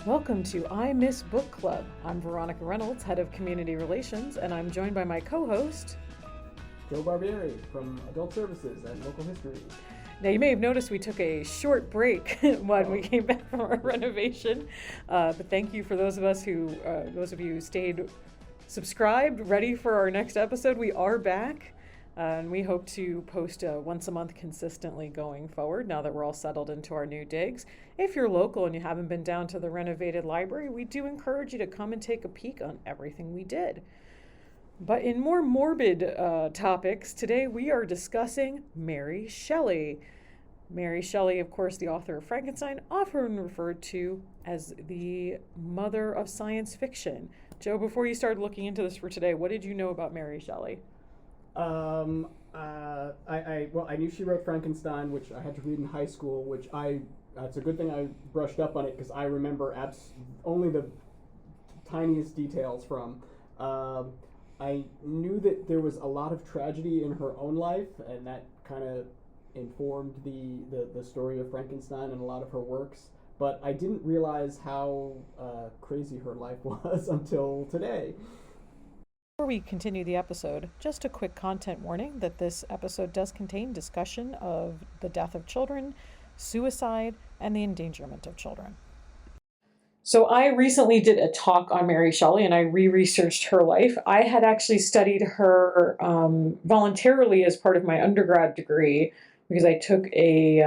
Welcome to I Miss Book Club. I'm Veronica Reynolds, Head of Community Relations, and I'm joined by my co-host, Joe Barbieri from Adult Services and Local History. Now, you may have noticed we took a short break when we came back from our renovation, but thank you for those of you who stayed subscribed, ready for our next episode. We are back, and we hope to post once a month consistently going forward now that we're all settled into our new digs. If you're local and you haven't been down to the renovated library, we do encourage you to come and take a peek on everything we did. But in more morbid topics, today we are discussing Mary Shelley. Mary Shelley, of course, the author of Frankenstein, often referred to as the mother of science fiction. Joe, before you started looking into this for today, what did you know about Mary Shelley? I knew she wrote Frankenstein, which I had to read in high school, it's a good thing I brushed up on it because I remember only the tiniest details from. I knew that there was a lot of tragedy in her own life, and that kind of informed the story of Frankenstein and a lot of her works, but I didn't realize how crazy her life was until today. Before we continue the episode, just a quick content warning that this episode does contain discussion of the death of children, suicide, and the endangerment of children. So I recently did a talk on Mary Shelly, and I re-researched her life. I had actually studied her voluntarily as part of my undergrad degree because I took a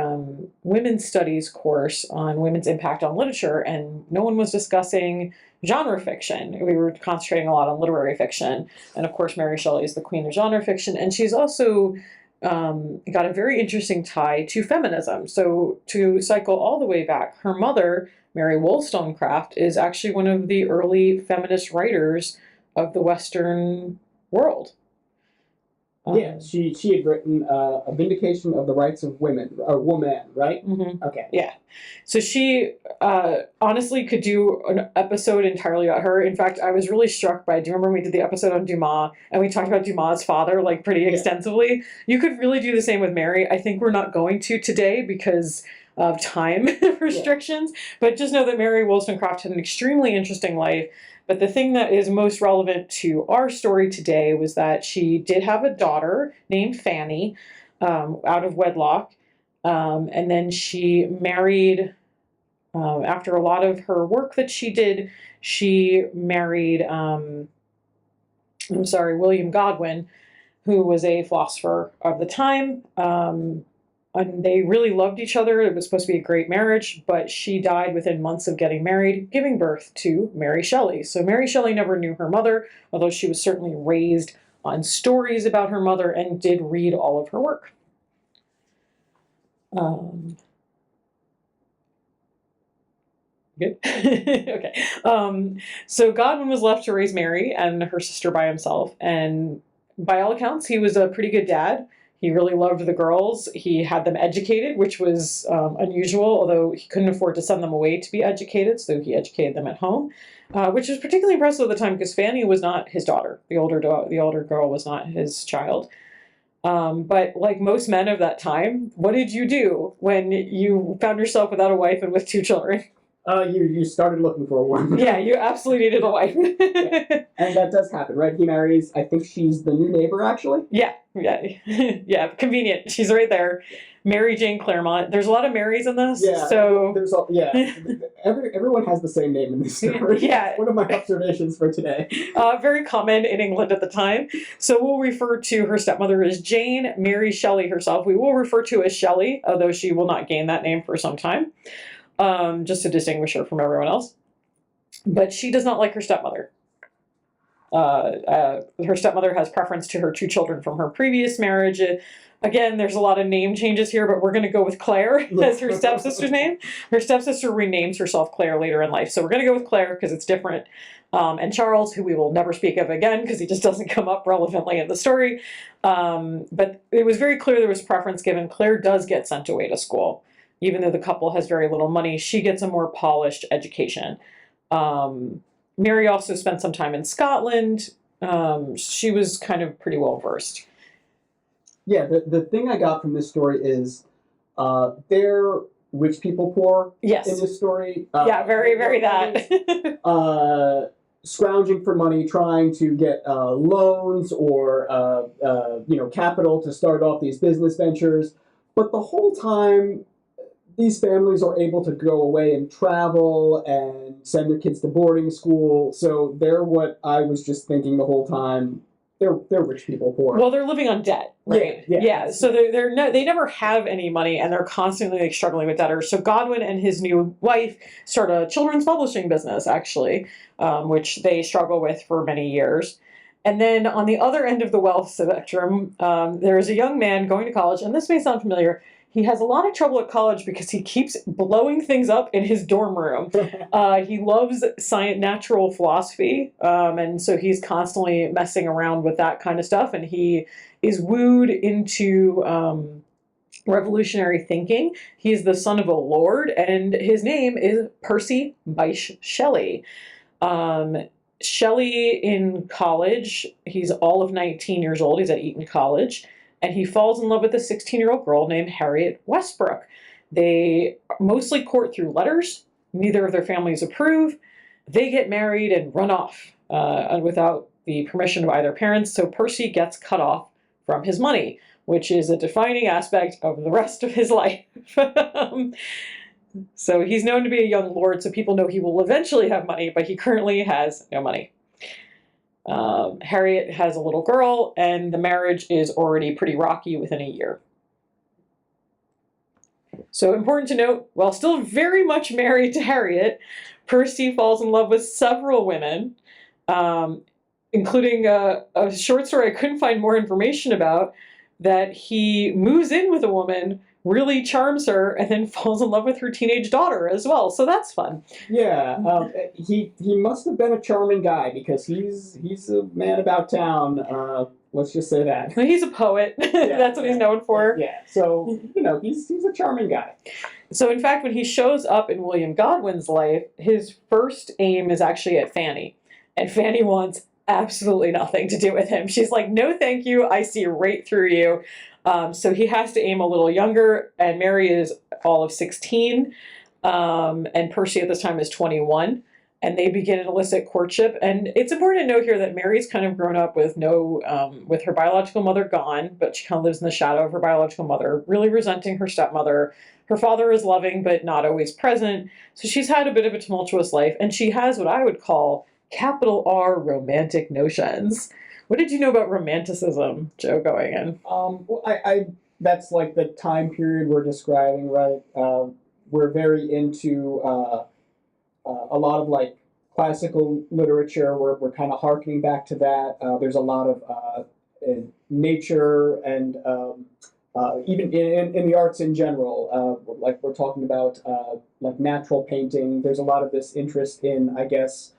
women's studies course on women's impact on literature, and no one was discussing genre fiction. We were concentrating a lot on literary fiction. And of course, Mary Shelley is the queen of genre fiction. And she's also got a very interesting tie to feminism. So to cycle all the way back, her mother, Mary Wollstonecraft, is actually one of the early feminist writers of the Western world. Yeah, she had written A Vindication of the Rights of Women, or Woman, right? Mm-hmm. Okay. Yeah. So she honestly could do an episode entirely about her. In fact, I was really struck by, do you remember when we did the episode on Dumas, and we talked about Dumas' father, like, pretty extensively? You could really do the same with Mary. I think we're not going to today because of time restrictions, but just know that Mary Wollstonecraft had an extremely interesting life. But the thing that is most relevant to our story today was that she did have a daughter named Fanny out of wedlock. And then she married, after a lot of her work that she did, she married, William Godwin, who was a philosopher of the time. And they really loved each other. It was supposed to be a great marriage, but she died within months of getting married, giving birth to Mary Shelley. So Mary Shelley never knew her mother, although she was certainly raised on stories about her mother and did read all of her work. Good. Okay. So Godwin was left to raise Mary and her sister by himself. And by all accounts, he was a pretty good dad. He really loved the girls. He had them educated, which was unusual, although he couldn't afford to send them away to be educated, so he educated them at home, which was particularly impressive at the time because Fanny was not his daughter. The older girl was not his child. But like most men of that time, what did you do when you found yourself without a wife and with two children? You started looking for a woman. Yeah, you absolutely needed a wife. Yeah. And that does happen, right? He marries, I think she's the new neighbor, actually. Yeah. Yeah, convenient. She's right there. Mary Jane Claremont. There's a lot of Marys in this. Yeah, so everyone has the same name in this story. Yeah. That's one of my observations for today. Very common in England at the time. So we'll refer to her stepmother as Jane. Mary Shelley herself we will refer to as Shelley, although she will not gain that name for some time. Just to distinguish her from everyone else. But she does not like her stepmother. Her stepmother has preference to her two children from her previous marriage. Again, there's a lot of name changes here, but we're going to go with Claire as her stepsister's name. Her stepsister renames herself Claire later in life. So we're going to go with Claire because it's different. And Charles, who we will never speak of again because he just doesn't come up relevantly in the story. But it was very clear there was preference given. Claire does get sent away to school. Even though the couple has very little money, she gets a more polished education. Mary also spent some time in Scotland. She was kind of pretty well versed. Yeah, the thing I got from this story is there rich people poor Yes. in this story. Yeah, very, very that. Scrounging for money, trying to get loans or capital to start off these business ventures. But the whole time, these families are able to go away and travel and send their kids to boarding school. So they're what I was just thinking the whole time. They're rich people poor. Well, they're living on debt, right? Yeah. So they never have any money, and they're constantly like struggling with debtors. So Godwin and his new wife start a children's publishing business, actually, which they struggle with for many years. And then on the other end of the wealth spectrum, there is a young man going to college, and this may sound familiar. He has a lot of trouble at college because he keeps blowing things up in his dorm room. He loves natural philosophy, and so he's constantly messing around with that kind of stuff. And he is wooed into revolutionary thinking. He's the son of a lord, and his name is Percy Bysshe Shelley. Shelley in college, he's all of 19 years old. He's at Eton College. And he falls in love with a 16-year-old girl named Harriet Westbrook. They mostly court through letters. Neither of their families approve. They get married and run off without the permission of either parents. So Percy gets cut off from his money, which is a defining aspect of the rest of his life. So he's known to be a young lord, so people know he will eventually have money, but he currently has no money. Harriet has a little girl, and the marriage is already pretty rocky within a year. So important to note, while still very much married to Harriet, Percy falls in love with several women, including a short story I couldn't find more information about, that he moves in with a woman, really charms her, and then falls in love with her teenage daughter as well. So that's fun. Yeah, he must have been a charming guy because he's a man about town. Let's just say that. He's a poet. That's what he's known for. Yeah, so he's a charming guy. So in fact, when he shows up in William Godwin's life, his first aim is actually at Fanny, and Fanny wants absolutely nothing to do with him. She's like, no, thank you. I see right through you. So he has to aim a little younger, and Mary is all of 16, and Percy at this time is 21, and they begin an illicit courtship. And it's important to note here that Mary's kind of grown up with with her biological mother gone, but she kind of lives in the shadow of her biological mother, really resenting her stepmother. Her father is loving, but not always present. So she's had a bit of a tumultuous life, and she has what I would call capital R romantic notions. What did you know about romanticism, Joe, going in? Well, I that's like the time period we're describing, right? We're very into a lot of like classical literature. We're kind of harkening back to that. There's a lot of nature and even in the arts in general. Like we're talking about like natural painting. There's a lot of this interest in, I guess,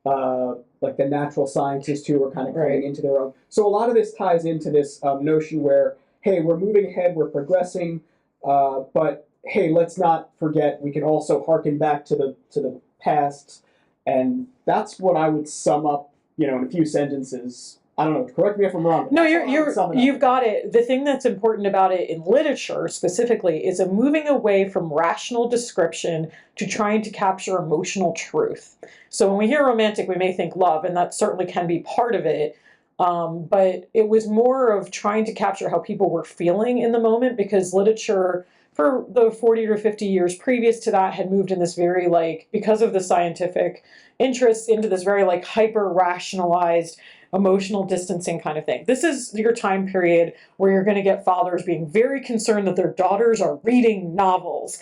like the natural scientists who are kind of coming into their own. So a lot of this ties into this notion where, hey, we're moving ahead, we're progressing, but hey, let's not forget we can also harken back to the past, and that's what I would sum up, in a few sentences. I don't know. Correct me if I'm wrong. No, you've got it. The thing that's important about it in literature specifically is a moving away from rational description to trying to capture emotional truth. So when we hear romantic, we may think love, and that certainly can be part of it. But it was more of trying to capture how people were feeling in the moment, because literature for the 40 or 50 years previous to that had moved in this very, because of the scientific interests, into this very hyper rationalized emotional distancing kind of thing. This is your time period where you're going to get fathers being very concerned that their daughters are reading novels.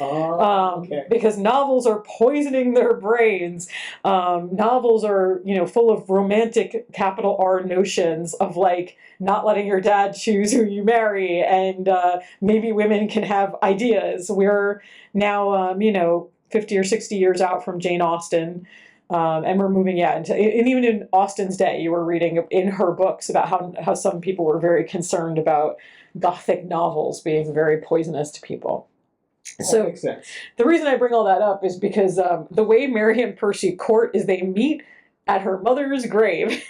Because novels are poisoning their brains. Novels are, full of romantic capital R notions of not letting your dad choose who you marry, and maybe women can have ideas. We're now, 50 or 60 years out from Jane Austen. And we're moving, and even in Austen's day, you were reading in her books about how some people were very concerned about Gothic novels being very poisonous to people. That makes sense. The reason I bring all that up is because the way Mary and Percy court is they meet at her mother's grave.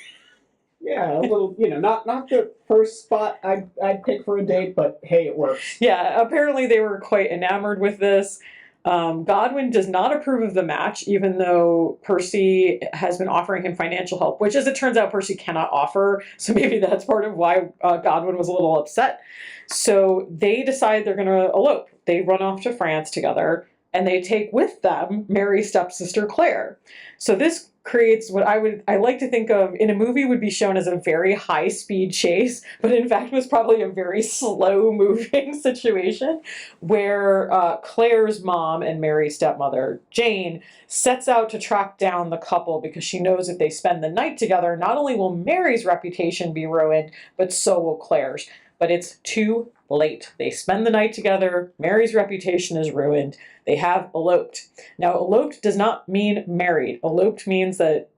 Yeah, a little, not the first spot I'd pick for a date, but hey, it works. Yeah, apparently they were quite enamored with this. Godwin does not approve of the match, even though Percy has been offering him financial help, which, as it turns out, Percy cannot offer. So maybe that's part of why Godwin was a little upset. So they decide they're going to elope. They run off to France together, and they take with them Mary's stepsister Claire. So this creates what I like to think of in a movie would be shown as a very high speed chase, but in fact was probably a very slow moving situation where Claire's mom and Mary's stepmother, Jane, sets out to track down the couple because she knows if they spend the night together, not only will Mary's reputation be ruined, but so will Claire's. But it's too late. They spend the night together, Mary's reputation is ruined, they have eloped. Now, eloped does not mean married. Eloped means that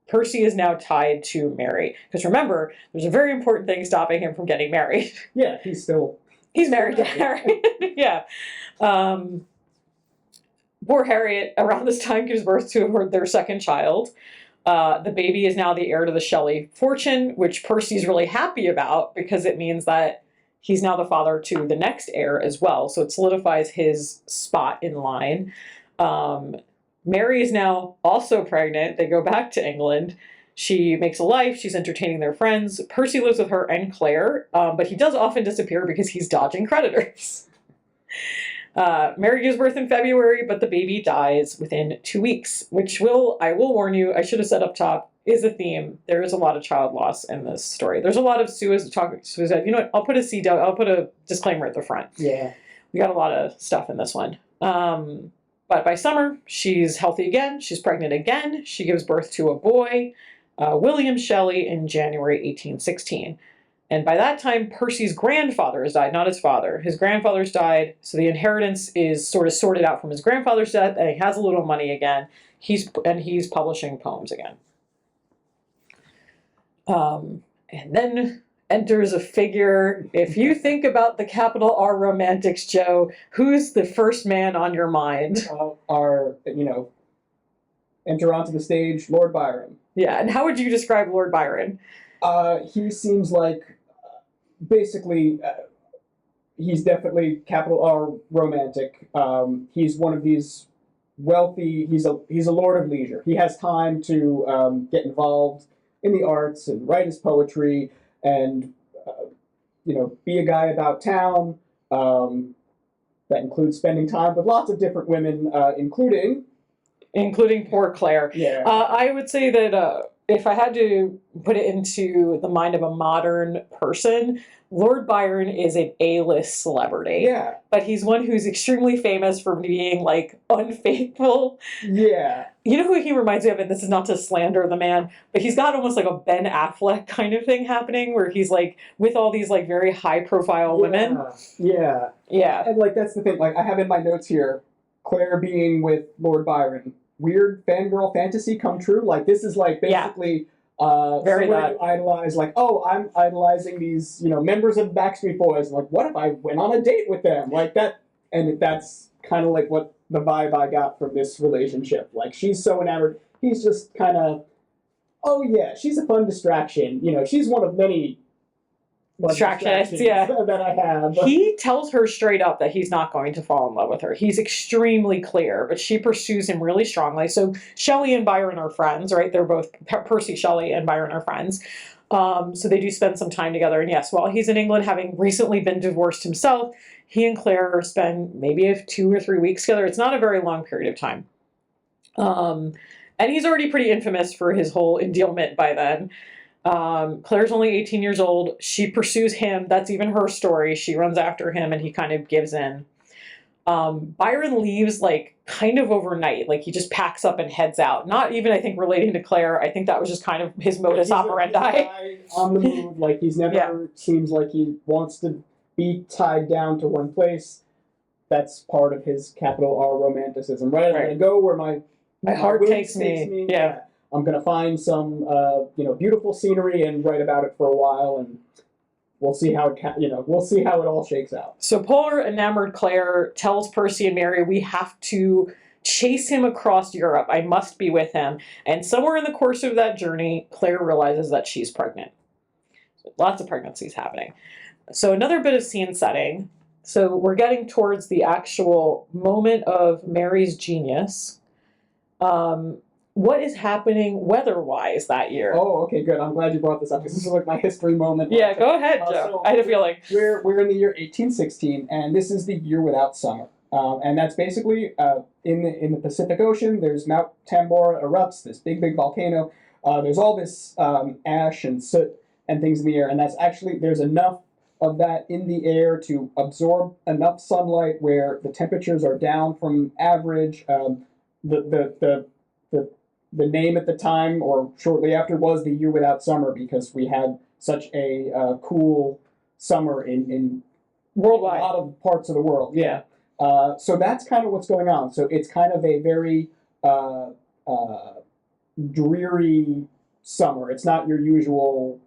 Percy is now tied to Mary. Because remember, there's a very important thing stopping him from getting married. Yeah, he's married to Harriet. Yeah. Poor Harriet, around this time, gives birth to their second child. The baby is now the heir to the Shelley fortune, which Percy's really happy about because it means that he's now the father to the next heir as well. So it solidifies his spot in line. Mary is now also pregnant. They go back to England. She makes a life. She's entertaining their friends. Percy lives with her and Claire, but he does often disappear because he's dodging creditors. Mary gives birth in February, but the baby dies within 2 weeks, which I will warn you, I should have said up top, is a theme. There is a lot of child loss in this story. There's a lot of suicide. You know what? I'll put a disclaimer at the front. Yeah. We got a lot of stuff in this one. But by summer, she's healthy again. She's pregnant again. She gives birth to a boy, William Shelley, in January 1816. And by that time, Percy's grandfather has died, not his father. His grandfather's died, so the inheritance is sort of sorted out from his grandfather's death, and he has a little money again. He's publishing poems again. And then enters a figure. If you think about the capital R romantics, Joe, who's the first man on your mind? Enter onto the stage, Lord Byron. Yeah, and how would you describe Lord Byron? He seems like, basically, he's definitely capital R romantic. He's one of these wealthy. He's a lord of leisure. He has time to get involved in the arts and write his poetry and be a guy about town. That includes spending time with lots of different women, including poor Claire. Yeah. I would say that if I had to put it into the mind of a modern person, Lord Byron is an A-list celebrity. Yeah. But he's one who's extremely famous for being, unfaithful. Yeah. You know who he reminds me of, and this is not to slander the man, but he's got almost like a Ben Affleck kind of thing happening where he's, with all these, very high-profile women. Yeah. Yeah. And, that's the thing. I have in my notes here, Claire being with Lord Byron. Weird fangirl fantasy come true. This is basically very someone you idolize. I'm idolizing these members of Backstreet Boys. What if I went on a date with them that? And that's kind of what the vibe I got from this relationship. She's so enamored. He's just kind of, oh yeah, she's a fun distraction. She's one of many distractions, yeah, that I have. He tells her straight up that he's not going to fall in love with her. He's extremely clear, but she pursues him really strongly. So Shelley and Byron are friends, right? They're both, Percy Shelley and Byron are friends. So they do spend some time together. And yes, while he's in England, having recently been divorced himself, he and Claire spend maybe 2 or 3 weeks together. It's not a very long period of time. And he's already pretty infamous for his whole endealment by then. Claire's only 18 years old. She pursues him. That's even her story. She runs after him and he kind of gives in. Byron leaves kind of overnight. He just packs up and heads out. Not even, I think, relating to Claire. I think that was just kind of his modus operandi. He's a guy on the move. He's never seems like he wants to be tied down to one place. That's part of his capital R romanticism. Right? I'm going to go where my heart takes me. Yeah. I'm going to find some, beautiful scenery and write about it for a while, and we'll see how it all shakes out. So poor enamored Claire tells Percy and Mary, we have to chase him across Europe. I must be with him. And somewhere in the course of that journey, Claire realizes that she's pregnant. So lots of pregnancies happening. So another bit of scene setting. So we're getting towards the actual moment of Mary's genius. What is happening weather-wise that year? Oh, okay, good. I'm glad you brought this up because this is like my history moment. Yeah, go ahead, Joe. So I had a feeling. We're in the year 1816, and this is the year without summer. And that's basically in the Pacific Ocean. There's Mount Tambora erupts, this big volcano. There's all this ash and soot and things in the air, and that's actually there's enough of that in the air to absorb enough sunlight where the temperatures are down from average. The name at the time or shortly after was the year without summer because we had such a cool summer in Worldwide. a lot of parts of the world. Yeah. So that's kind of what's going on. So it's kind of a very dreary summer. It's not your usual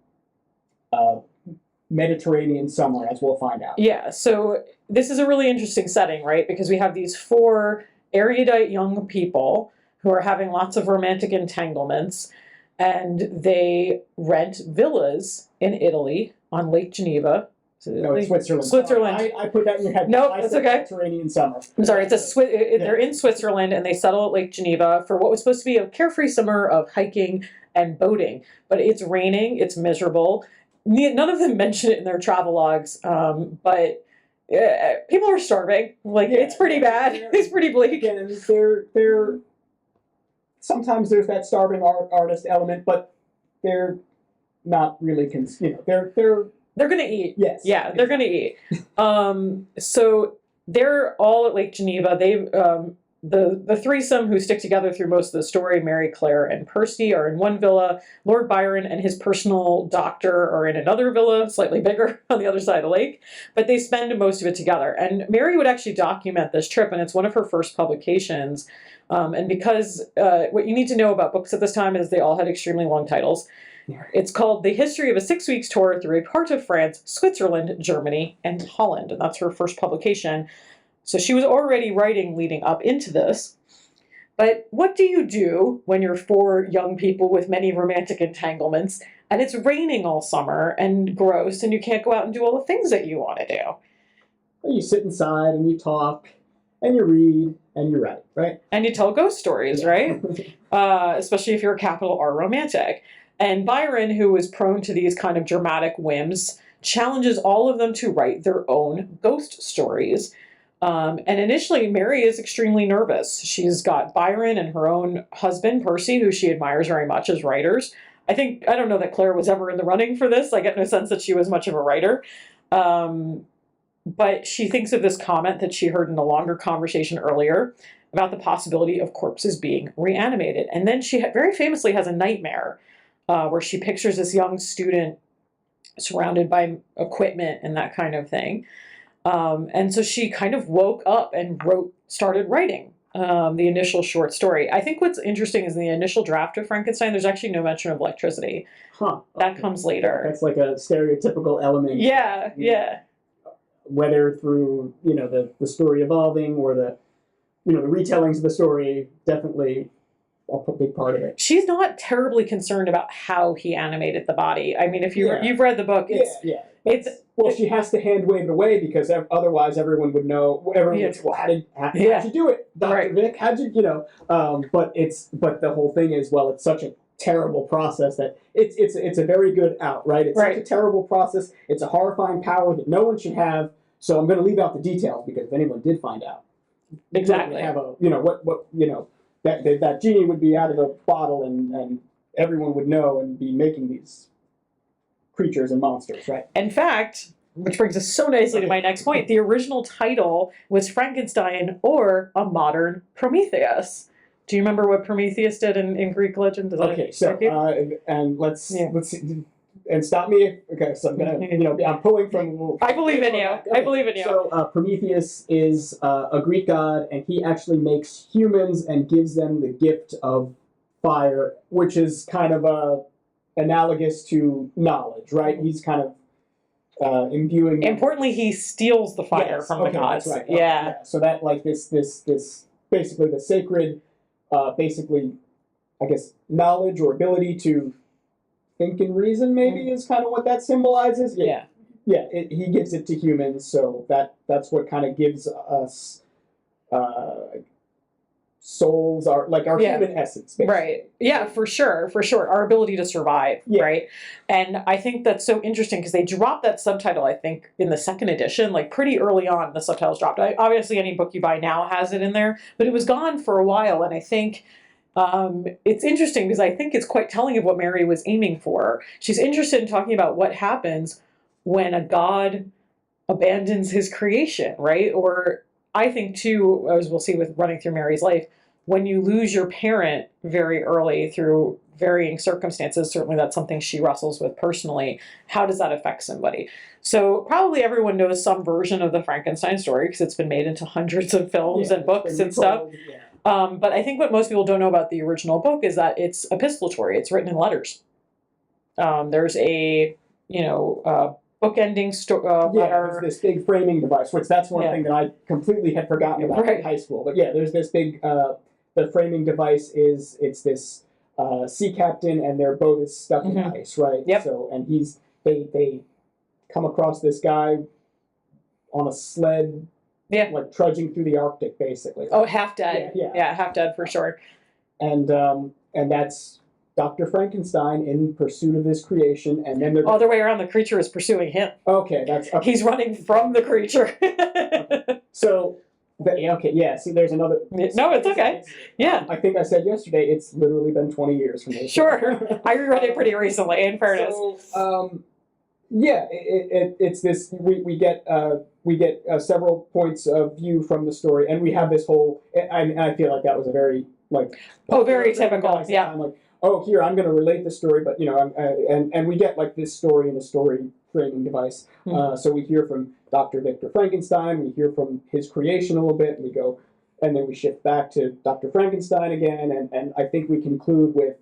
Mediterranean summer, as we'll find out. Yeah, so this is a really interesting setting, right? Because we have these four erudite young people who are having lots of romantic entanglements, and they rent villas in Italy on Lake Geneva. No, it's Switzerland. Switzerland. I put that in your head. Nope, I that's said okay. Mediterranean summer. I'm sorry, they're in Switzerland, and they settle at Lake Geneva for what was supposed to be a carefree summer of hiking and boating. But it's raining, it's miserable. None of them mention it in their travelogues, but people are starving. Like, it's pretty bad. It's pretty bleak. Again, they're sometimes there's that starving artist element, but they're not really They're gonna eat. Yes. Yeah, they're gonna eat. So they're all at Lake Geneva. They the threesome who stick together through most of the story, Mary, Claire, and Percy, are in one villa. Lord Byron and his personal doctor are in another villa, slightly bigger, on the other side of the lake. But they spend most of it together. And Mary would actually document this trip, and it's one of her first publications. And because what you need to know about books at this time is they all had extremely long titles. It's called The History of a 6 Weeks Tour Through a Part of France, Switzerland, Germany, and Holland. And that's her first publication. So she was already writing leading up into this. But what do you do when you're four young people with many romantic entanglements and it's raining all summer and gross and you can't go out and do all the things that you want to do? Well, you sit inside and you talk and you read and you write, right? And you tell ghost stories, right? Especially if you're a capital R romantic. And Byron, who is prone to these kind of dramatic whims, challenges all of them to write their own ghost stories. And initially, Mary is extremely nervous. She's got Byron and her own husband, Percy, who she admires very much as writers. I don't know that Claire was ever in the running for this. I get no sense that she was much of a writer. But she thinks of this comment that she heard in a longer conversation earlier about the possibility of corpses being reanimated. And then she very famously has a nightmare where she pictures this young student surrounded by equipment and that kind of thing. And so she kind of woke up and started writing the initial short story. I think what's interesting is in the initial draft of Frankenstein, there's actually no mention of electricity. Huh. That comes later. That's like a stereotypical element. Yeah, yeah. Whether through, the story evolving or the retellings of the story, definitely a big part of it. She's not terribly concerned about how he animated the body. I mean, if you've read the book, Well, she has to hand wave it away because otherwise everyone would know. Everyone would say, well, how'd you do it, Dr. Vic? How'd you, but the whole thing is, well, it's such a terrible process that it's a very good out, right? It's such a terrible process. It's a horrifying power that no one should have. So I'm going to leave out the details because if anyone did find out, exactly, have that genie would be out of the bottle and everyone would know and be making these creatures and monsters, right? In fact, which brings us so nicely to my next point, the original title was Frankenstein or a Modern Prometheus. Do you remember what Prometheus did in Greek legend? And let's see, and stop me. Okay, so I'm gonna, I'm pulling from. I believe in you. Okay. I believe in you. So Prometheus is a Greek god, and he actually makes humans and gives them the gift of fire, which is kind of analogous to knowledge, right? He's kind of imbuing. Importantly, he steals the fire from the gods. That's right. Yeah. So that this basically the sacred, basically, I guess, knowledge or ability to think and reason maybe is kind of what that symbolizes. Yeah. he gives it to humans, so that's what kind of gives us souls, our human essence, basically. Right. Yeah, for sure. Our ability to survive, right? And I think that's so interesting because they dropped that subtitle, I think, in the second edition, like pretty early on, the subtitles dropped. Obviously, any book you buy now has it in there, but it was gone for a while. And I think it's interesting because I think it's quite telling of what Mary was aiming for. She's interested in talking about what happens when a god abandons his creation, right? Or I think too, as we'll see with running through Mary's life, when you lose your parent very early through varying circumstances, certainly that's something she wrestles with personally. How does that affect somebody? So probably everyone knows some version of the Frankenstein story because it's been made into hundreds of films and books and stuff. But I think what most people don't know about the original book is that it's epistolatory. It's written in letters. There's a, bookending letter. There's this big framing device, which that's one thing that I completely had forgotten about in high school. But there's this big, the framing device it's this sea captain and their boat is stuck in ice, right? Yep. So, and they come across this guy on a sled, like trudging through the Arctic, basically. Oh, half dead. Yeah, half dead for sure. And that's Dr. Frankenstein in pursuit of this creation, and then other way around, the creature is pursuing him. Okay, he's running from the creature. So, see, there's another. No, it's okay. I think I said yesterday it's literally been 20 years from this. Sure, I reread it pretty recently. In fairness, so, it's this. We get several points of view from the story, and we have this whole. I feel like that was a very very typical. Yeah. I'm like, here I'm going to relate the story, but and we get like this story in a story framing device. So we hear from Dr. Victor Frankenstein, we hear from his creation a little bit, and we go, and then we shift back to Dr. Frankenstein again, and I think we conclude with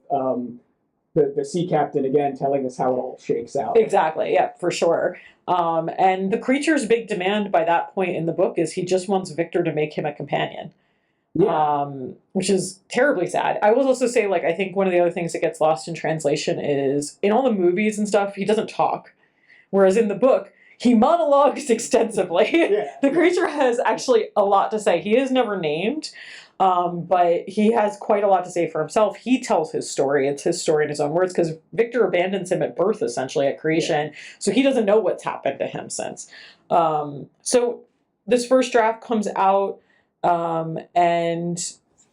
the sea captain again telling us how it all shakes out. Exactly, yeah, for sure. And the creature's big demand by that point in the book is he just wants Victor to make him a companion. Which is terribly sad. I will also say, I think one of the other things that gets lost in translation is in all the movies and stuff, he doesn't talk. Whereas in the book, he monologues extensively. The creature has actually a lot to say. He is never named, but he has quite a lot to say for himself. He tells his story. It's his story in his own words because Victor abandons him at birth, essentially, at creation. So he doesn't know what's happened to him since. So this first draft comes out. And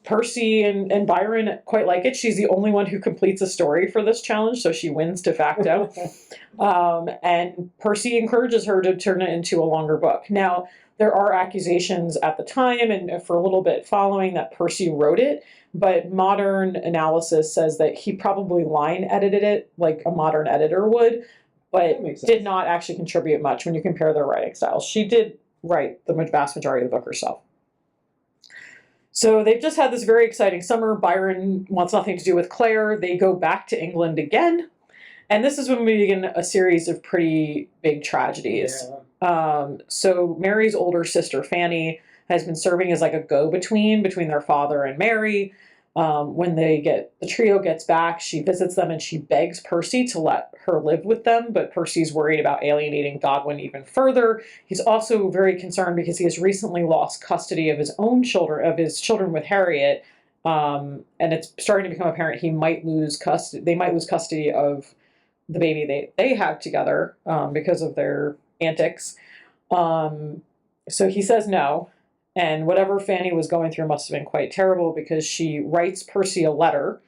Percy and Byron quite like it. She's the only one who completes a story for this challenge, so she wins de facto. And Percy encourages her to turn it into a longer book. Now, there are accusations at the time and for a little bit following that Percy wrote it, but modern analysis says that he probably line edited it like a modern editor would, but did not actually contribute much when you compare their writing styles. She did write the vast majority of the book herself. So they've just had this very exciting summer. Byron wants nothing to do with Claire. They go back to England again. And this is when we begin a series of pretty big tragedies. So Mary's older sister, Fanny, has been serving as like a go-between between their father and Mary. When the trio gets back, she visits them and she begs Percy to let her live with them, but Percy's worried about alienating Godwin even further. He's also very concerned because he has recently lost custody of his own children, with Harriet, and it's starting to become apparent he might lose custody. They might lose custody of the baby they have together because of their antics. So he says no. And whatever Fanny was going through must have been quite terrible because she writes Percy a letter.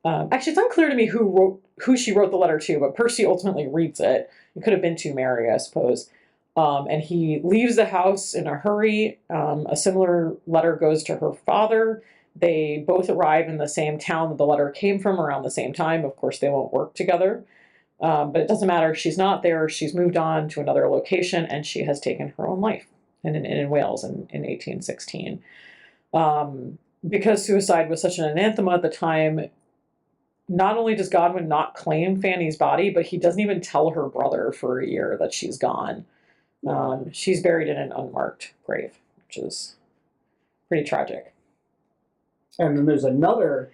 Actually, it's unclear to me who she wrote the letter to, but Percy ultimately reads it. It could have been to Mary, I suppose. And he leaves the house in a hurry. A similar letter goes to her father. They both arrive in the same town that the letter came from around the same time. Of course, they won't work together. But it doesn't matter. She's not there. She's moved on to another location, and she has taken her own life in Wales in 1816. Because suicide was such an anathema at the time, not only does Godwin not claim Fanny's body, but he doesn't even tell her brother for a year that she's gone. She's buried in an unmarked grave, which is pretty tragic. And then there's another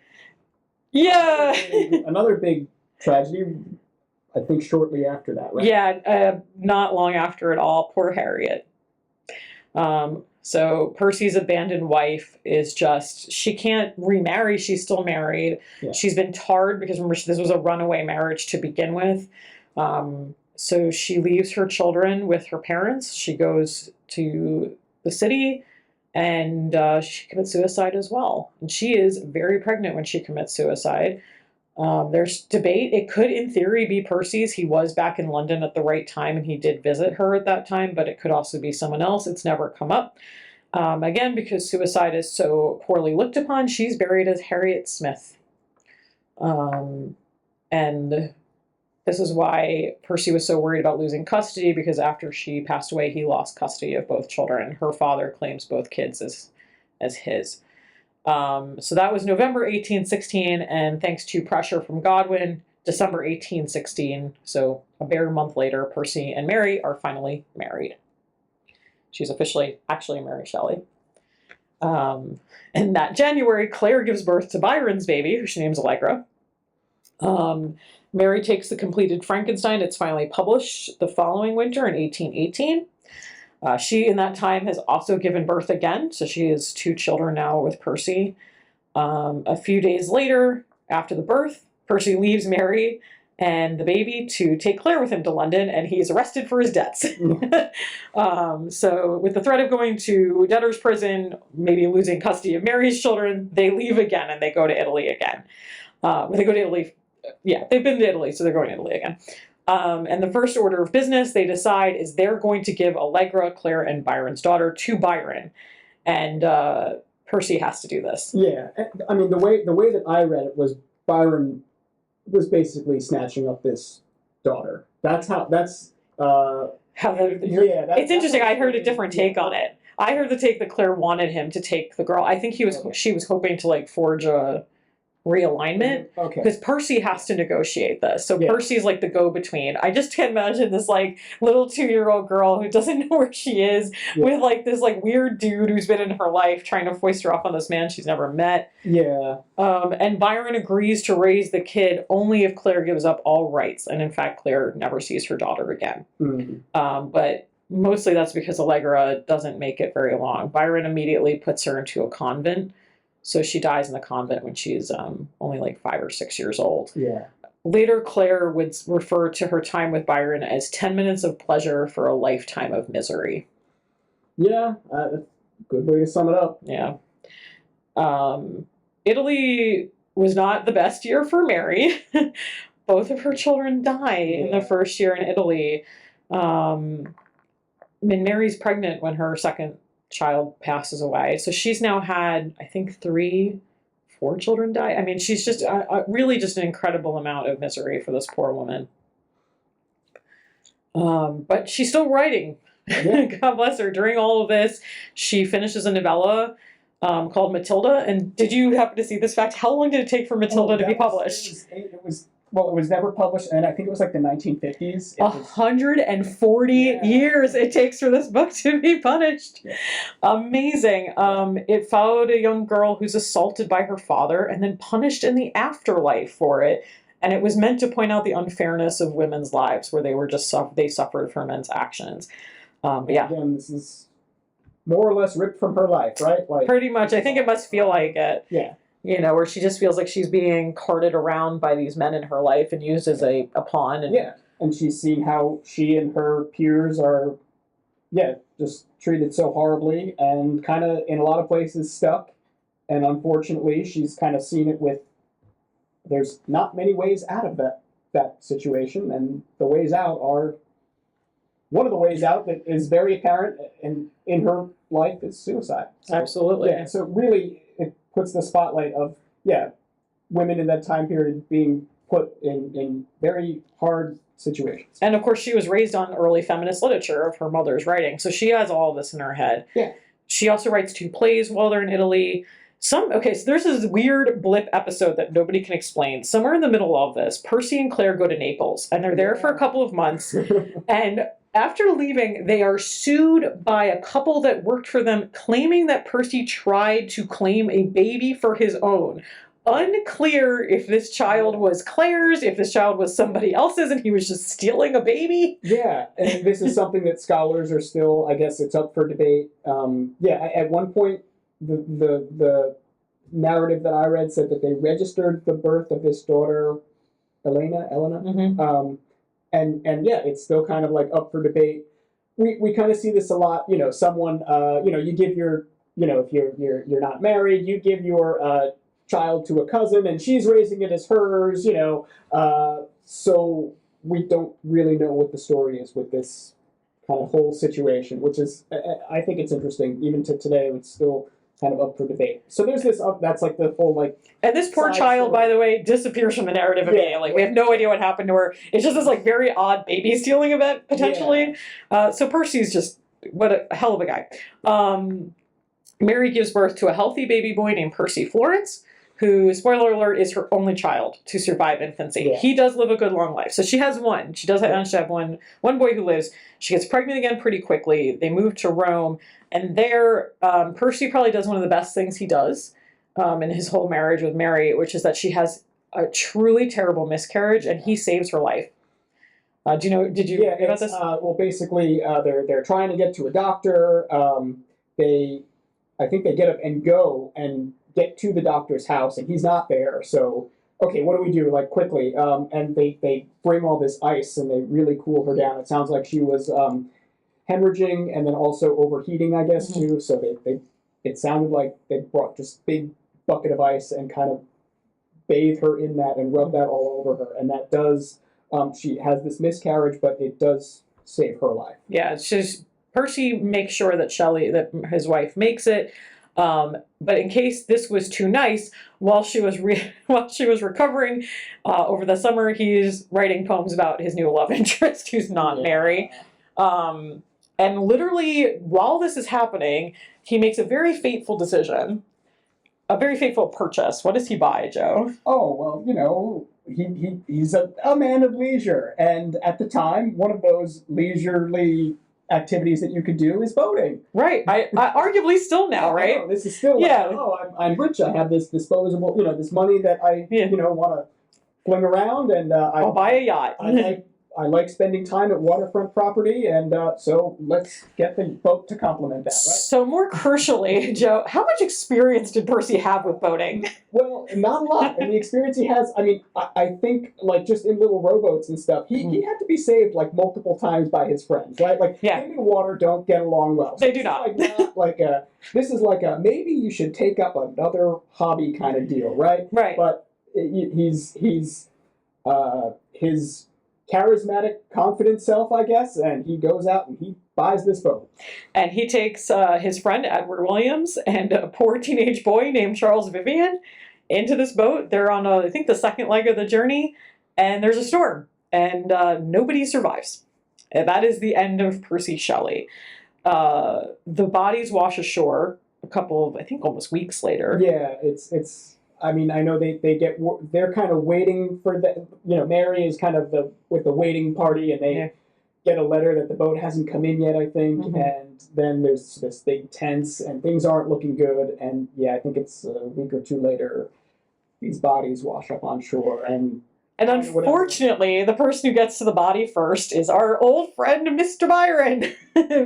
big tragedy I think shortly after that, right? Yeah, not long after at all. Poor Harriet. So Percy's abandoned wife is just, she can't remarry. She's still married. Yeah. She's been tarred because remember, this was a runaway marriage to begin with. So she leaves her children with her parents. She goes to the city and she commits suicide as well. And she is very pregnant when she commits suicide. There's debate. It could, in theory, be Percy's. He was back in London at the right time and he did visit her at that time, but it could also be someone else. It's never come up. Again, because suicide is so poorly looked upon, she's buried as Harriet Smith. And this is why Percy was so worried about losing custody, because after she passed away, he lost custody of both children. Her father claims both kids as his. So that was November 1816, and thanks to pressure from Godwin, December 1816, so a bare month later, Percy and Mary are finally married. She's officially actually Mary Shelly. And that January, Claire gives birth to Byron's baby, who she names Allegra. Mary takes the completed Frankenstein. It's finally published the following winter in 1818. She, in that time, has also given birth again, so she has 2 children now with Percy. A few days later, after the birth, Percy leaves Mary and the baby to take Claire with him to London, and he's arrested for his debts. So with the threat of going to debtor's prison, maybe losing custody of Mary's children, they leave again and they go to Italy again. They go to Italy. Yeah, they've been to Italy, so they're going to Italy again. And the first order of business they decide is they're going to give Allegra, Claire, and Byron's daughter to Byron. And Percy has to do this. Yeah, I mean, the way that I read it was Byron was basically snatching up this daughter. That's how, that's, it's interesting. I heard a different take on it. I heard the take that Claire wanted him to take the girl. I think she was hoping to like forge a realignment, because Percy has to negotiate this. So Percy's like the go-between. I just can't imagine this like little 2-year-old girl who doesn't know where she is with like this like weird dude who's been in her life trying to foist her off on this man she's never met. Yeah. And Byron agrees to raise the kid only if Claire gives up all rights. And in fact, Claire never sees her daughter again. Mm-hmm. But mostly that's because Allegra doesn't make it very long. Byron immediately puts her into a convent. So she dies in the convent when she's only like 5 or 6 years old. Yeah. Later, Claire would refer to her time with Byron as 10 minutes of pleasure for a lifetime of misery. Yeah, good way to sum it up. Yeah. Italy was not the best year for Mary. Both of her children die in the first year in Italy. And Mary's pregnant when her second child passes away. So she's now had, I think, 4 children die. I mean, she's just really just an incredible amount of misery for this poor woman. But she's still writing. Yeah. God bless her. During all of this, she finishes a novella called Matilda. And did you happen to see this fact? How long did it take for Matilda to be published? It was never published, and I think it was like the 1950s. 140 years it takes for this book to be published. Yeah. Amazing. It followed a young girl who's assaulted by her father and then punished in the afterlife for it. And it was meant to point out the unfairness of women's lives, where they were just they suffered for men's actions. But yeah. Again, this is more or less ripped from her life, right? Like, pretty much. I think it must feel like it. Yeah. You know, where she just feels like she's being carted around by these men in her life and used as a pawn. And she's seen how she and her peers are, just treated so horribly and kind of, in a lot of places, stuck. And unfortunately, she's kind of seen it with, there's not many ways out of that situation. And the ways out are, one of the ways out that is very apparent in her life is suicide. So, absolutely. Yeah, so really, it puts the spotlight of, women in that time period being put in very hard situations. And of course, she was raised on early feminist literature of her mother's writing, so she has all of this in her head. Yeah. She also writes 2 plays while they're in Italy. So there's this weird blip episode that nobody can explain. Somewhere in the middle of this, Percy and Claire go to Naples, and they're there for a couple of months, and after leaving, they are sued by a couple that worked for them, claiming that Percy tried to claim a baby for his own, unclear if this child was Claire's, if this child was somebody else's, and he was just stealing a baby. Yeah, and this is something that scholars are still, I guess it's up for debate. At one point, the narrative that I read said that they registered the birth of this daughter, Elena. Mm-hmm. And yeah, it's still kind of like up for debate. We kind of see this a lot. Someone, you give your, if you're not married, you give your child to a cousin, and she's raising it as hers. So we don't really know what the story is with this kind of whole situation, which is, I think it's interesting. Even to today, it's still kind of up for debate. So there's this, that's like the whole like. And this poor child, by the way, disappears from the narrative immediately. We have no idea what happened to her. It's just this like very odd baby stealing event, potentially. Yeah. So Percy's just, what a hell of a guy. Mary gives birth to a healthy baby boy named Percy Florence, who, spoiler alert, is her only child to survive infancy. Yeah. He does live a good long life. So she has one. She does manage to have one boy who lives. She gets pregnant again pretty quickly. They move to Rome. And there, Percy probably does one of the best things he does in his whole marriage with Mary, which is that she has a truly terrible miscarriage, and he saves her life. Did you hear about this? Well, basically, they're trying to get to a doctor. I think they get up and go and get to the doctor's house, and he's not there. So, okay, what do we do? Like, quickly. And they bring all this ice, and they really cool her down. It sounds like she was hemorrhaging and then also overheating, I guess, mm-hmm. too. So it sounded like they brought just big bucket of ice and kind of bathe her in that and rub that all over her. And that does, she has this miscarriage, but it does save her life. Yeah, it's just, Percy makes sure that Shelley, that his wife, makes it. But in case this was too nice, while she was recovering over the summer, he's writing poems about his new love interest, who's not Mary. And literally, while this is happening, he makes a very fateful decision, a very fateful purchase. What does he buy, Joe? Oh, well, he's a man of leisure, and at the time, one of those leisurely activities that you could do is boating. Right. I arguably still now, right? This is still I'm rich. I have this disposable, this money that I want to fling around, and I'll buy a yacht. I like spending time at waterfront property, and so let's get the boat to complement that, right? So more crucially, Joe, how much experience did Percy have with boating? Well, not a lot. And the experience he has, I think, like, just in little rowboats and stuff, he had to be saved, like, multiple times by his friends, right? Like, him and water don't get along well. So they do not. This is like a, maybe you should take up another hobby kind of deal, right? Right. But he's his charismatic, confident self, I guess, and he goes out and he buys this boat. And he takes his friend Edward Williams and a poor teenage boy named Charles Vivian into this boat. They're on, I think, the second leg of the journey, and there's a storm, and nobody survives. And that is the end of Percy Shelley. The bodies wash ashore a couple of, I think, almost weeks later. Yeah, it's. I know they're kind of waiting for the, Mary is kind of with the waiting party, and they get a letter that the boat hasn't come in yet, I think, mm-hmm. and then there's this big tense, and things aren't looking good, and I think it's a week or two later, these bodies wash up on shore, and unfortunately, the person who gets to the body first is our old friend, Mr. Byron.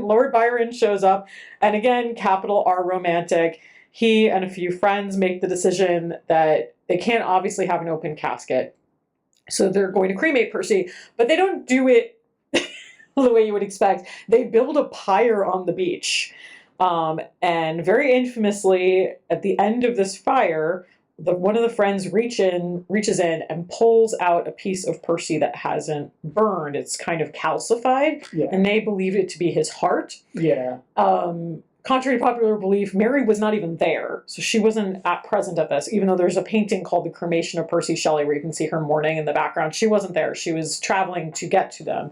Lord Byron shows up, and again, capital R romantic. He and a few friends make the decision that they can't obviously have an open casket. So they're going to cremate Percy, but they don't do it the way you would expect. They build a pyre on the beach. And very infamously, at the end of this fire, one of the friends reaches in and pulls out a piece of Percy that hasn't burned. It's kind of calcified, and they believe it to be his heart. Yeah. Contrary to popular belief, Mary was not even there, so she wasn't present at this, even though there's a painting called The Cremation of Percy Shelley where you can see her mourning in the background. She wasn't there. She was traveling to get to them.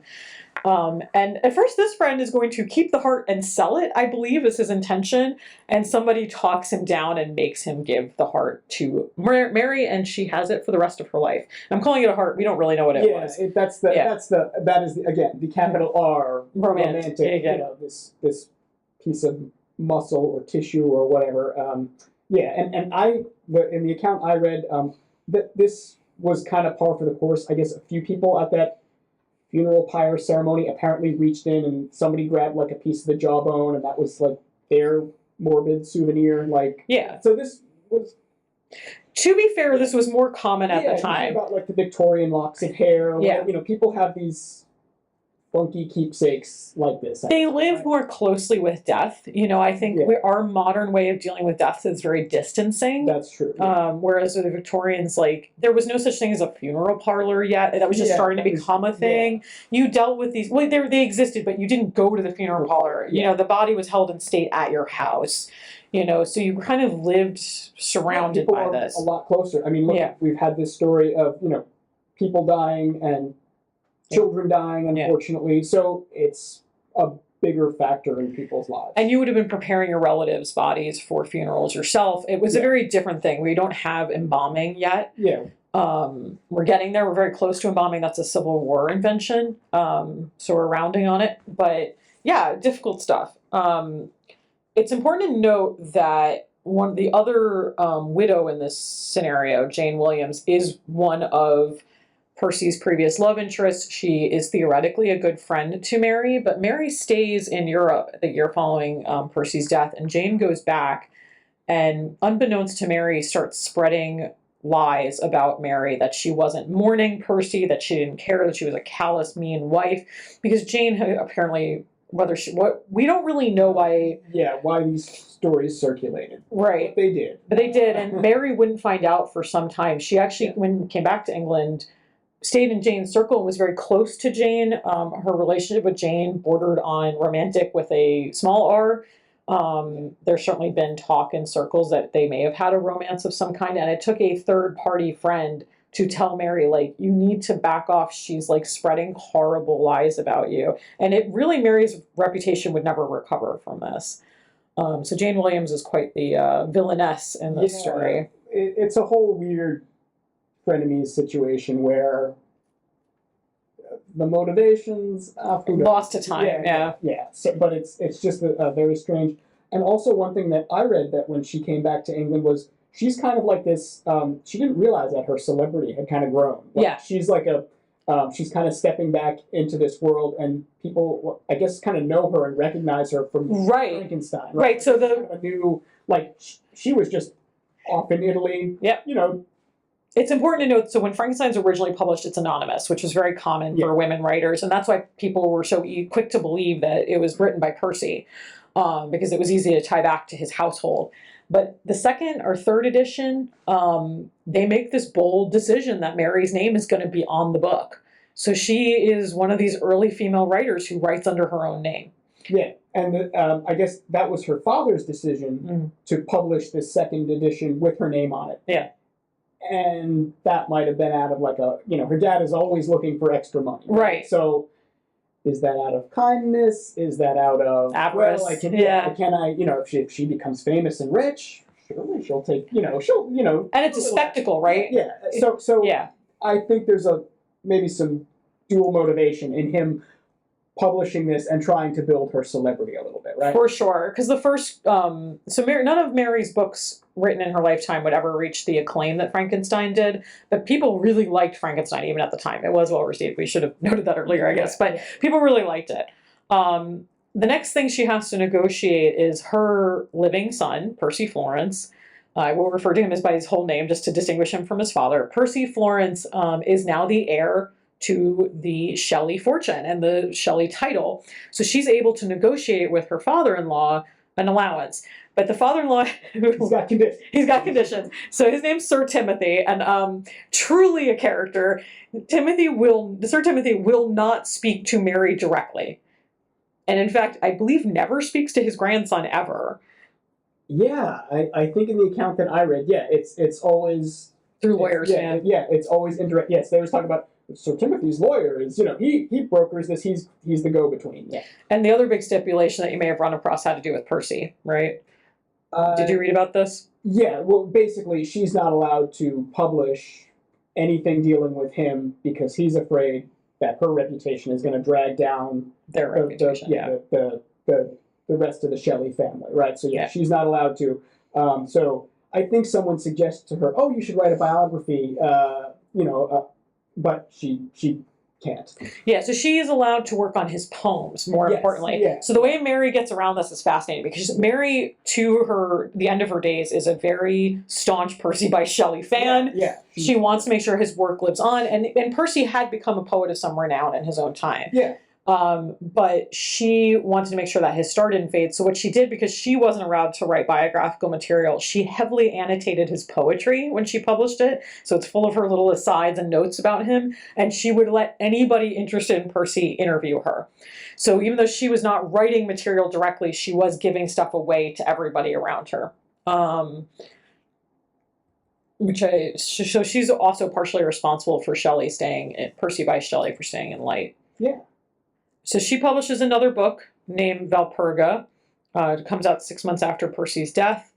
And at first, this friend is going to keep the heart and sell it, I believe, is his intention, and somebody talks him down and makes him give the heart to Mary, and she has it for the rest of her life. I'm calling it a heart. We don't really know what it was. That is, again, the capital R, romantic, yeah. This piece of muscle or tissue or whatever, Yeah, and in the account I read, that this was kind of par for the course. I guess a few people at that funeral pyre ceremony apparently reached in and somebody grabbed like a piece of the jawbone, and that was like their morbid souvenir. Like, Yeah. so this was. To be fair, this was more common at the You hear time. about like the Victorian locks of hair. Yeah. You know, people have these funky keepsakes like this. They live more closely with death. You know, I think our modern way of dealing with death is very distancing. That's true. Whereas with the Victorians, like, there was no such thing as a funeral parlor yet. That was just starting to become a thing. You dealt with these, well, they existed, but you didn't go to the funeral parlor. You know, the body was held in state at your house. You know, so you kind of lived surrounded by this. A lot closer. I mean, look, we've had this story of, you know, people dying and children dying, unfortunately. So it's a bigger factor in people's lives. And you would have been preparing your relatives' bodies for funerals yourself. It was a very different thing. We don't have embalming yet. Yeah. We're getting there. We're very close to embalming. That's a Civil War invention. So we're rounding on it. But yeah, difficult stuff. It's important to note that the other widow in this scenario, Jane Williams, is one of Percy's previous love interests. She is theoretically a good friend to Mary, but Mary stays in Europe the year following Percy's death, and Jane goes back and, unbeknownst to Mary, starts spreading lies about Mary, that she wasn't mourning Percy, that she didn't care, that she was a callous, mean wife, because Jane apparently... we don't really know why these stories circulated. Right. But they did. But they did, and Mary wouldn't find out for some time. She actually, when came back to England, stayed in Jane's circle and was very close to Jane. Her relationship with Jane bordered on romantic with a small r. There's certainly been talk in circles that they may have had a romance of some kind, and it took a third-party friend to tell Mary, like, you need to back off. She's, like, spreading horrible lies about you. And it really, Mary's reputation would never recover from this. So Jane Williams is quite the villainess in this story. It's a whole weird frenemies situation where the motivations... lost to time, yeah. So, but it's just a very strange... And also one thing that I read that when she came back to England was... She's kind of like this, she didn't realize that her celebrity had kind of grown. Like, she's like she's kind of stepping back into this world, and people, I guess, kind of know her and recognize her from Frankenstein. Right, so a new, like, she was just off in Italy, you know. It's important to note, so when Frankenstein's originally published, it's anonymous, which was very common for women writers, and that's why people were so quick to believe that it was written by Percy, because it was easy to tie back to his household. But the second or third edition, they make this bold decision that Mary's name is going to be on the book. So she is one of these early female writers who writes under her own name. Yeah, and I guess that was her father's decision to publish this second edition with her name on it. Yeah. And that might have been out of like her dad is always looking for extra money. Right. So... Is that out of kindness? Is that out of avarice? Well, can I, if she becomes famous and rich, surely she'll take, and it's a spectacle, right? Yeah. So I think there's maybe some dual motivation in him publishing this and trying to build her celebrity a little bit, right? For sure, because the first, none of Mary's books written in her lifetime would ever reach the acclaim that Frankenstein did, but people really liked Frankenstein even at the time. It was well received. We should have noted that earlier, I guess, but people really liked it. The next thing she has to negotiate is her living son, Percy Florence. I will refer to him as by his whole name just to distinguish him from his father. Percy Florence is now the heir to the Shelley fortune and the Shelley title. So she's able to negotiate with her father-in-law an allowance. But the father-in-law... He's got conditions. He's got conditions. So his name's Sir Timothy, and truly a character. Sir Timothy will not speak to Mary directly. And in fact, I believe never speaks to his grandson ever. Yeah, I think in the account that I read, it's always... Through lawyers, man. Yeah, it's always indirect. Yes, they was talking about... Sir Timothy's lawyer is, he brokers this. He's the go-between. Yeah. And the other big stipulation that you may have run across had to do with Percy, right? Did you read about this? Yeah. Well, basically, she's not allowed to publish anything dealing with him because he's afraid that her reputation is going to drag down their reputation. The rest of the Shelley family, right? So she's not allowed to. So I think someone suggests to her, "Oh, you should write a biography," but she can't. Yeah, so she is allowed to work on his poems, more Yes, importantly. yeah. So the way Mary gets around this is fascinating because Mary, to the end of her days, is a very staunch Percy Bysshe Shelley fan. Yeah. She wants to make sure his work lives on, and Percy had become a poet of some renown in his own time. Yeah. But she wanted to make sure that his star didn't fade. So what she did, because she wasn't allowed to write biographical material, she heavily annotated his poetry when she published it. So it's full of her little asides and notes about him. And she would let anybody interested in Percy interview her. So even though she was not writing material directly, she was giving stuff away to everybody around her. So she's also partially responsible for Percy Bysshe Shelley for staying in light. Yeah. So she publishes another book named Valperga. It comes out 6 months after Percy's death.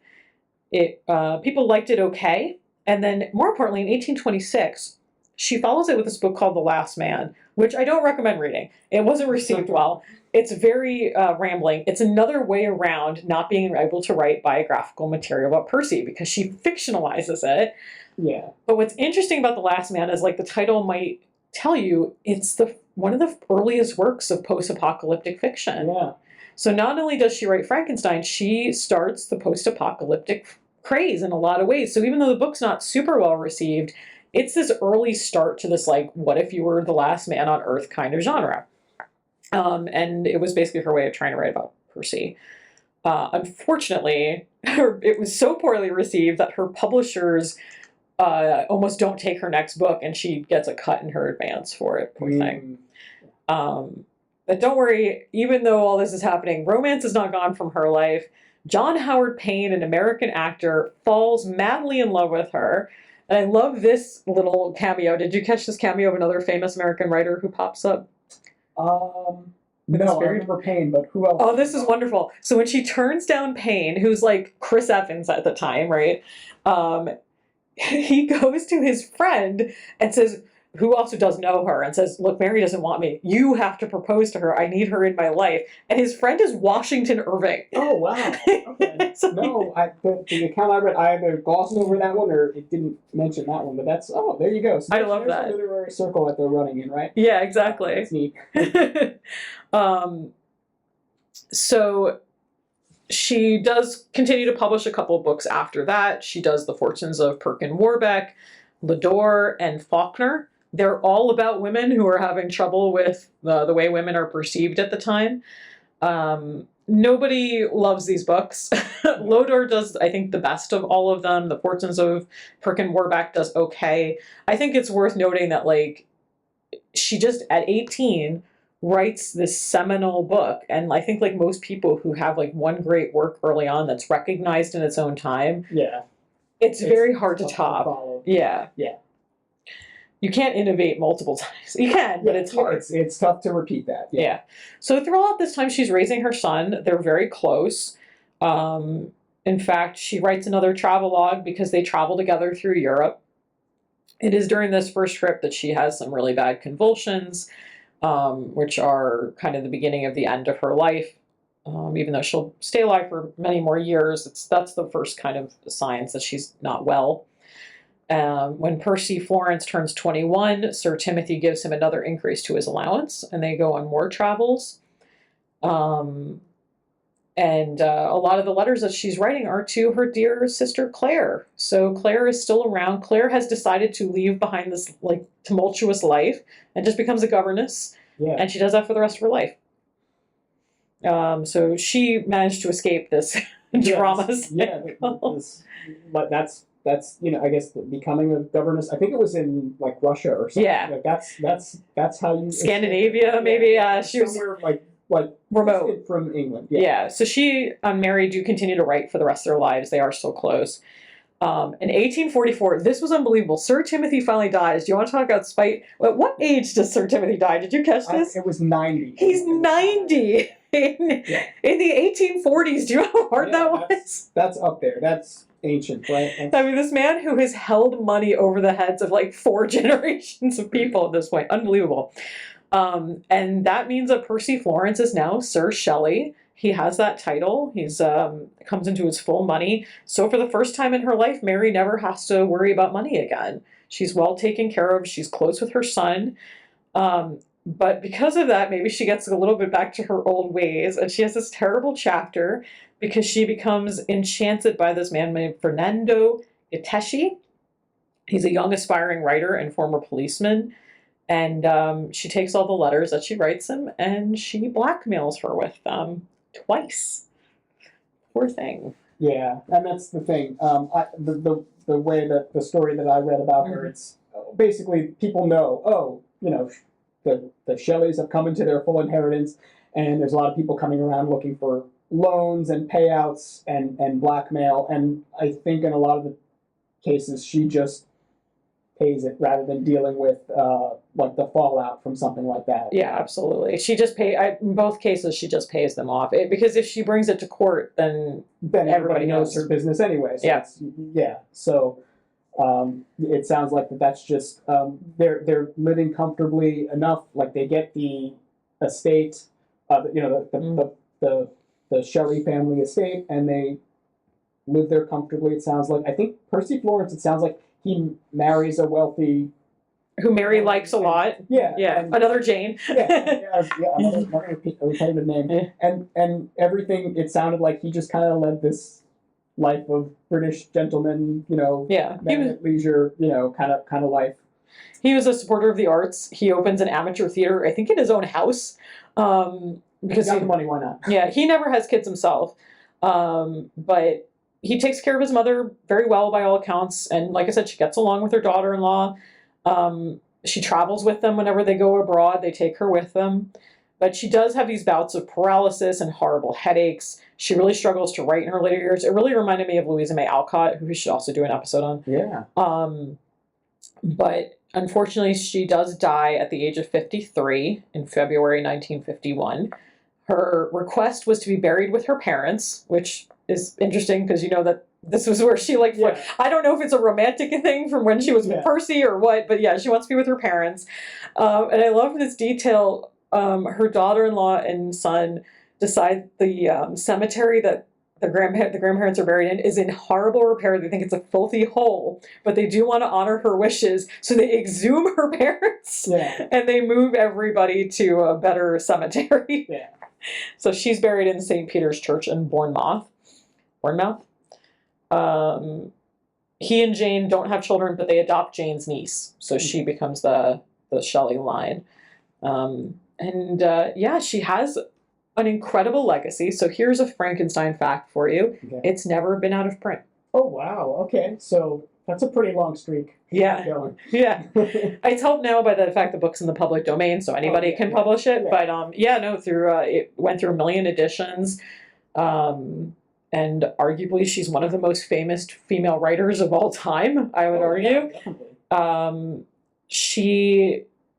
People liked it okay. And then, more importantly, in 1826, she follows it with this book called The Last Man, which I don't recommend reading. It wasn't received well. It's very rambling. It's another way around not being able to write biographical material about Percy because she fictionalizes it. Yeah. But what's interesting about The Last Man is, like the title might tell you, it's one of the earliest works of post-apocalyptic fiction. Yeah. So not only does she write Frankenstein, she starts the post-apocalyptic craze in a lot of ways. So even though the book's not super well received, it's this early start to this, like, what if you were the last man on Earth kind of genre. And it was basically her way of trying to write about Percy. Unfortunately, it was so poorly received that her publishers almost don't take her next book, and she gets a cut in her advance for it, poor thing. But don't worry, even though all this is happening, romance is not gone from her life. John Howard Payne, an American actor, falls madly in love with her. And I love this little cameo. Did you catch this cameo of another famous American writer who pops up? No, I remember Payne, but who else? Oh, this is wonderful. So when she turns down Payne, who's like Chris Evans at the time, right? He goes to his friend and says, who also does know her, and says, look, Mary doesn't want me. You have to propose to her. I need her in my life. And his friend is Washington Irving. Oh, wow. Okay. So no, the account I read, I either glossed over that one or it didn't mention that one. But there you go. So I love that. There's a literary circle that they're running in, right? Yeah, exactly. That's neat. So she does continue to publish a couple of books after that. She does The Fortunes of Perkin Warbeck, Lador, and Faulkner. They're all about women who are having trouble with the way women are perceived at the time. Nobody loves these books. Lodor does, I think, the best of all of them. The Fortunes of Perkin Warbeck does okay. I think it's worth noting that, like, she just, at 18, writes this seminal book. And I think, like, most people who have, like, one great work early on that's recognized in its own time, it's very hard to top. Yeah. You can't innovate multiple times. You can, but it's hard. It's tough to repeat that. Yeah. So throughout this time, she's raising her son. They're very close. In fact, she writes another travelogue because they travel together through Europe. It is during this first trip that she has some really bad convulsions, which are kind of the beginning of the end of her life. Even though she'll stay alive for many more years, that's the first kind of signs that she's not well. When Percy Florence turns 21, Sir Timothy gives him another increase to his allowance, and they go on more travels. And a lot of the letters that she's writing are to her dear sister Claire. So Claire is still around. Claire has decided to leave behind this, like, tumultuous life and just becomes a governess. Yeah. And she does that for the rest of her life. So she managed to escape this drama. But that's I guess becoming a governess. I think it was in, like, Russia or something. Yeah. Like that's how you Scandinavia, maybe. She was somewhere like remote from England. Yeah. So she and Mary do continue to write for the rest of their lives. They are still close. In 1844, this was unbelievable. Sir Timothy finally dies. Do you want to talk about spite? At what age does Sir Timothy die? Did you catch this? It was 90. He's 90 in the 1840s. Do you know how hard that was? That's up there. That's ancient, right? I mean, this man who has held money over the heads of, like, 4 generations of people at this point. Unbelievable. And that means that Percy Florence is now Sir Shelley. he has that title. He's comes into his full money. So for the first time in her life, Mary never has to worry about money again. She's well taken care of. She's close with her son. But because of that, maybe she gets a little bit back to her old ways, and she has this terrible chapter because she becomes enchanted by this man named Fernando Iteshi. He's a young aspiring writer and former policeman, and she takes all the letters that she writes him and she blackmails her with them twice. Poor thing. Yeah, and that's the thing. The way that the story that I read about her, it's basically people know, oh, you know, the Shelleys have come into their full inheritance, and there's a lot of people coming around looking for loans and payouts and blackmail. And I think in a lot of the cases, she just pays it rather than dealing with like the fallout from something like that. Yeah, absolutely. She just in both cases, she just pays them off. Because if she brings it to court, then everybody knows her business anyway. So yeah. So it sounds like that's just they're living comfortably enough. Like they get the estate, the Shelley family estate, and they live there comfortably. It sounds like, I think Percy Florence, it sounds like he marries a wealthy, who Mary likes a lot. Yeah. And, another Jane. Another repetitive name. Yeah. And everything, it sounded like he just kind of led this life of British gentleman, man at leisure, kind of life. He was a supporter of the arts. He opens an amateur theater, I think in his own house. Because he's got the money, why not? Yeah, he never has kids himself. But he takes care of his mother very well by all accounts. And like I said, she gets along with her daughter-in-law. She travels with them whenever they go abroad. They take her with them. But she does have these bouts of paralysis and horrible headaches. She really struggles to write in her later years. It really reminded me of Louisa May Alcott, who we should also do an episode on. Yeah. But unfortunately, she does die at the age of 53 in February 1951. Her request was to be buried with her parents, which is interesting because you know that this was where she I don't know if it's a romantic thing from when she was with Percy or what, but yeah, she wants to be with her parents. And I love this detail. Her daughter-in-law and son decide the cemetery that the grandparents are buried in is in horrible repair. They think it's a filthy hole, but they do want to honor her wishes, so they exhume her parents and they move everybody to a better cemetery. Yeah. So she's buried in St. Peter's Church in Bournemouth. He and Jane don't have children, but they adopt Jane's niece, so she becomes the Shelley line. She has an incredible legacy. So here's a Frankenstein fact for you. Okay. It's never been out of print. Oh, wow. Okay. So that's a pretty long streak. Yeah. Going. Yeah. It's helped now by the fact the book's in the public domain, so anybody can publish it. Yeah. But through it went through 1 million editions. And arguably she's one of the most famous female writers of all time, I would argue.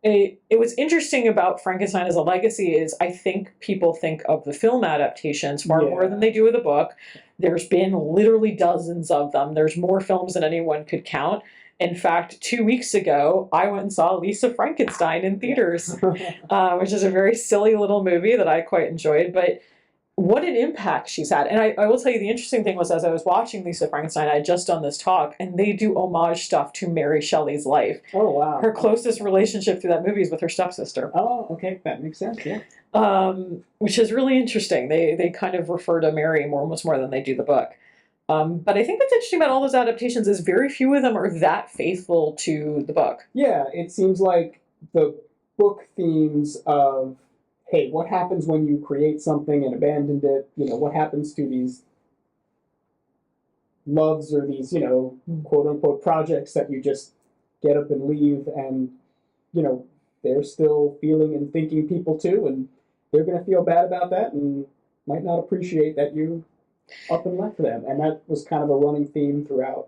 It was interesting about Frankenstein as a legacy is I think people think of the film adaptations far more than they do of the book. There's been literally dozens of them. There's more films than anyone could count. In fact, 2 weeks ago, I went and saw Lisa Frankenstein in theaters, which is a very silly little movie that I quite enjoyed. But what an impact she's had. And I will tell you, the interesting thing was, as I was watching Lisa Frankenstein, I had just done this talk, and they do homage stuff to Mary Shelley's life. Oh, wow. Her closest relationship through that movie is with her stepsister. Oh, okay. That makes sense, yeah. Which is really interesting. They kind of refer to Mary almost more than they do the book. But I think what's interesting about all those adaptations is very few of them are that faithful to the book. Yeah, it seems like the book themes of, hey, what happens when you create something and abandon it? What happens to these loves or these, quote unquote projects that you just get up and leave, and, they're still feeling and thinking people too, and they're going to feel bad about that and might not appreciate that you up and left them. And that was kind of a running theme throughout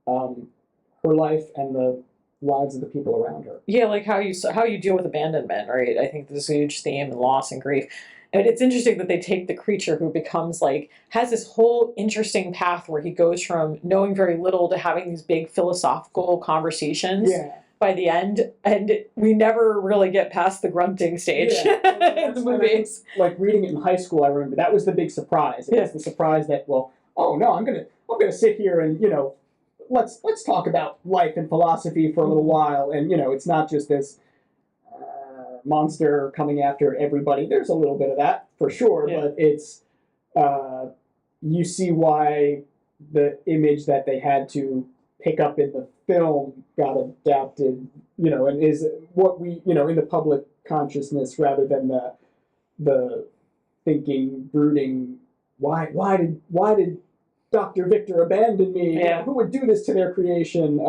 her life and the lives of the people around her. Yeah, like how you deal with abandonment, right? I think this is a huge theme in loss and grief. And it's interesting that they take the creature who becomes has this whole interesting path where he goes from knowing very little to having these big philosophical conversations by the end, and we never really get past the grunting stage in the movies. Like reading it in high school, I remember that was the big surprise. It was the surprise that, well, oh no, I'm gonna sit here and let's talk about life and philosophy for a little while, and it's not just this monster coming after everybody. There's a little bit of that for sure, but it's you see why the image that they had to pick up in the film got adapted, and is what we, in the public consciousness rather than the thinking, brooding, why did Dr. Victor abandon me? Yeah. Who would do this to their creation?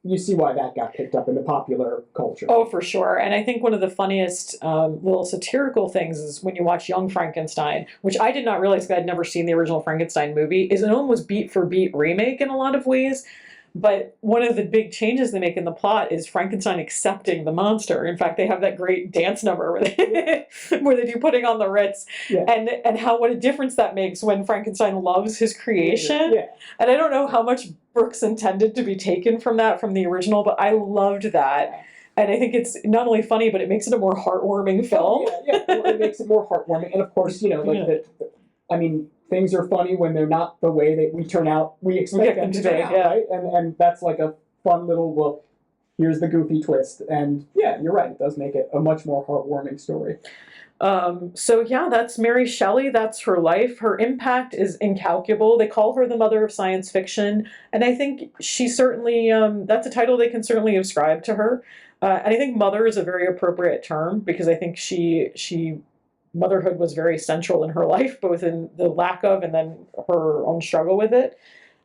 You see why that got picked up in the popular culture. Oh, for sure. And I think one of the funniest little satirical things is when you watch Young Frankenstein, which I did not realize because I'd never seen the original Frankenstein movie, is an almost beat-for-beat remake in a lot of ways. But one of the big changes they make in the plot is Frankenstein accepting the monster. In fact, they have that great dance number where they, where they do Putting on the Ritz, and what a difference that makes when Frankenstein loves his creation. Yeah. And I don't know how much Brooks intended to be taken from that from the original, but I loved that. And I think it's not only funny, but it makes it a more heartwarming film. Well, it makes it more heartwarming. And of course, things are funny when they're not the way that we expect them to turn out, right? And that's like a fun little, well, here's the goofy twist. And yeah, you're right. It does make it a much more heartwarming story. That's Mary Shelley. That's her life. Her impact is incalculable. They call her the mother of science fiction. And I think she certainly, that's a title they can certainly ascribe to her. And I think mother is a very appropriate term because I think she motherhood was very central in her life, both in the lack of and then her own struggle with it.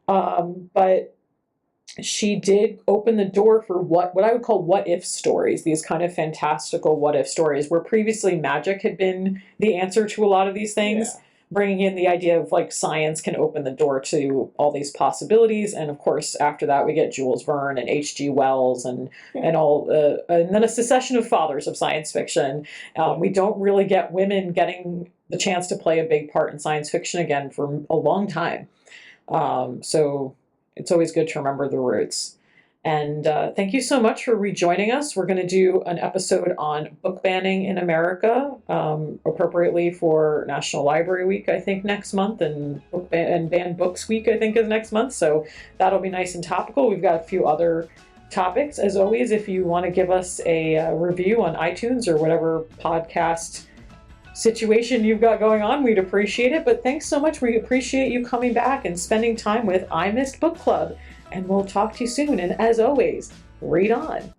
But she did open the door for what I would call what-if stories, these kind of fantastical what-if stories, where previously magic had been the answer to a lot of these things, bringing in the idea of like science can open the door to all these possibilities. And of course, after that, we get Jules Verne and H.G. Wells and all, and then a succession of fathers of science fiction. We don't really get women getting the chance to play a big part in science fiction again for a long time. So it's always good to remember the roots. And thank you so much for rejoining us. We're going to do an episode on book banning in America, appropriately for National Library Week, I think, next month, and Banned Books Week, I think, is next month. So that'll be nice and topical. We've got a few other topics. As always, if you want to give us a review on iTunes or whatever podcast situation you've got going on, we'd appreciate it. But thanks so much. We appreciate you coming back and spending time with I Missed Book Club. And we'll talk to you soon. And as always, read on.